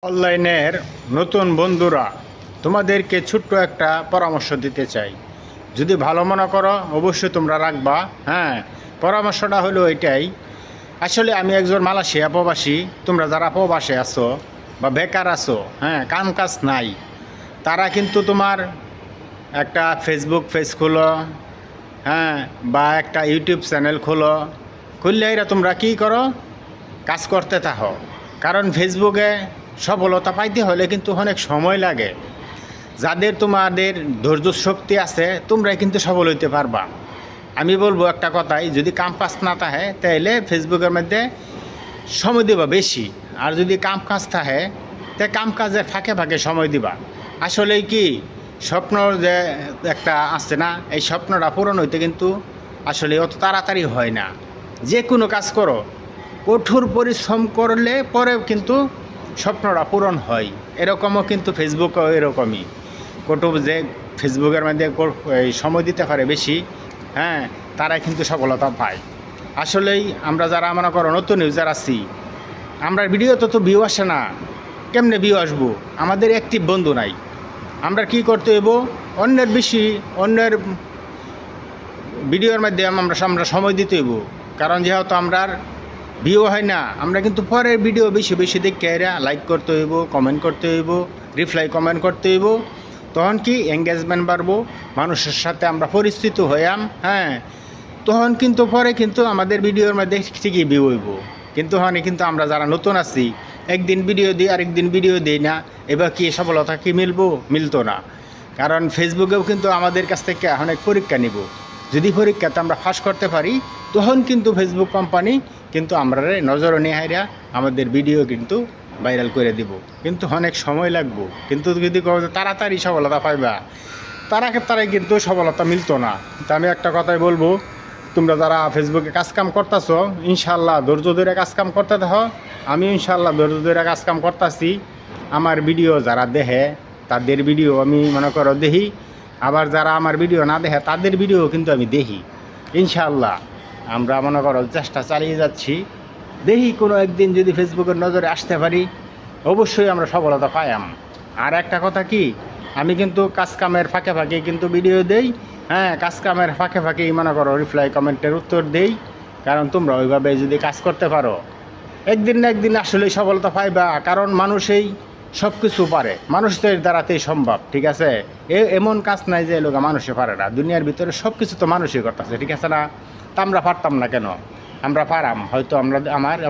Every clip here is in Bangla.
অনলাইনের নতুন বন্ধুরা তোমাদেরকে ছোট্ট একটা পরামর্শ দিতে চাই। যদি ভালো মনে করো অবশ্যই তোমরা রাখবা। হ্যাঁ, পরামর্শটা হলো এটাই। আসলে আমি একজন মালয়েশিয়া প্রবাসী। তোমরা যারা প্রবাসে আছো বা বেকার আছো, হ্যাঁ, কাম কাজ নাই, তারা কিন্তু তোমার একটা ফেসবুক পেজ খোলো, হ্যাঁ, বা একটা ইউটিউব চ্যানেল খোলো। খুললে এরা তোমরা কী করো, কাজ করতে থাকো। কারণ ফেসবুকে সফলতা পাইতে হলে কিন্তু অনেক সময় লাগে। যাদের তোমাদের ধৈর্য শক্তি আছে তোমরাই কিন্তু সফল হইতে পারবা। আমি বলবো একটা কথাই, যদি কাম কাজ না থাকে তাহলে ফেসবুকের মধ্যে সময় দিবা বেশি, আর যদি কাম কাজ থাকে তা কাম কাজের ফাঁকে ফাঁকে সময় দিবা। আসলেই কি স্বপ্ন যে একটা আছে না, এই স্বপ্নটা পূরণ হইতে কিন্তু আসলে অত তাড়াতাড়ি হয় না। যে কোনো কাজ করো, কঠোর পরিশ্রম করলে পরেও কিন্তু স্বপ্নটা পূরণ হয়। এরকমও কিন্তু ফেসবুকও এরকমই। কঠোর যে ফেসবুকের মধ্যে এই সময় দিতে পারে বেশি, হ্যাঁ, তারাই কিন্তু সফলতা পায়। আসলেই আমরা যারা মনে করো নতুন ইউজার আছি, আমরা ভিডিও তো ভিউ আসে না। কেমনে ভিউ আসবো? আমাদের অ্যাক্টিভ বন্ধু নাই। আমরা কি করতে হইব, অন্যের বেশি অন্যের ভিডিওর মাধ্যমে আমরা সময় দিতে হইব। কারণ যেহেতু আমরা ভিউ হয় না, আমরা কিন্তু পরের ভিডিও বেশি বেশি দেখে এরা লাইক করতে হইব, কমেন্ট করতে হইব, রিপ্লাই কমেন্ট করতে হইব। তখন কি এঙ্গেজমেন্ট বাড়বো, মানুষের সাথে আমরা পরিচিত হইয়াম। হ্যাঁ, তখন কিন্তু পরে কিন্তু আমাদের ভিডিওর মধ্যে ঠিকই ভিউ হইব। কিন্তু হনে কিন্তু আমরা যারা নতুন আছি, একদিন ভিডিও দিই আরেকদিন ভিডিও দিই না, এবার কি সফলতা কি মিলতো না। কারণ ফেসবুকেও কিন্তু আমাদের কাছ থেকে অনেক পরীক্ষা নিব। যদি পরীক্ষাতে আমরা ফাঁস করতে পারি, তখন কিন্তু ফেসবুক কোম্পানি কিন্তু আমরা নজরে নিয়ে হাইরা আমাদের ভিডিও কিন্তু ভাইরাল করে দিব। কিন্তু অনেক সময় লাগবো। কিন্তু যদি তাড়াতাড়ি সফলতা পাইবা, তারাই কিন্তু সফলতা মিলতো না। তা আমি একটা কথাই বলবো, তোমরা যারা ফেসবুকে কাজকাম করতেছ, ইনশাল্লাহ ধৈর্য ধরে কাজকাম করতে থাকো। আমি ইনশাল্লাহ ধৈর্য ধরে কাজকাম করতেছি। আমার ভিডিও যারা দেখে তাদের ভিডিও আমি মনে করো দেখি, আবার যারা আমার ভিডিও না দেখে তাদের ভিডিও কিন্তু আমি দেখি। ইনশাল্লাহ আমরা মনে করো চেষ্টা চালিয়ে যাচ্ছি। দেখি কোনো একদিন যদি ফেসবুকের নজরে আসতে পারি, অবশ্যই আমরা সফলতা পাইয়াম। আর একটা কথা কি, আমি কিন্তু কাজকামের ফাঁকে ফাঁকে কিন্তু ভিডিও দেই। হ্যাঁ, কাজকামের ফাঁকে ফাঁকেই মনে করো রিপ্লাই কমেন্টের উত্তর দেই। কারণ তোমরা ওইভাবে যদি কাজ করতে পারো, একদিন না একদিন আসলেই সফলতা পাইবা। কারণ মানুষই সব কিছু পারে, মানুষদের দ্বারাতেই সম্ভব। ঠিক আছে, এমন কাজ নাই যে লোক মানুষে পারে না। দুনিয়ার ভিতরে সব কিছু তো মানুষই করতেছে, ঠিক আছে না? তা আমরা পারতাম না কেন? আমরা পারাম, হয়তো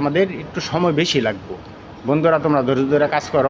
আমাদের একটু সময় বেশি লাগবে। বন্ধুরা, তোমরা ধৈর্য ধরে কাজ করো।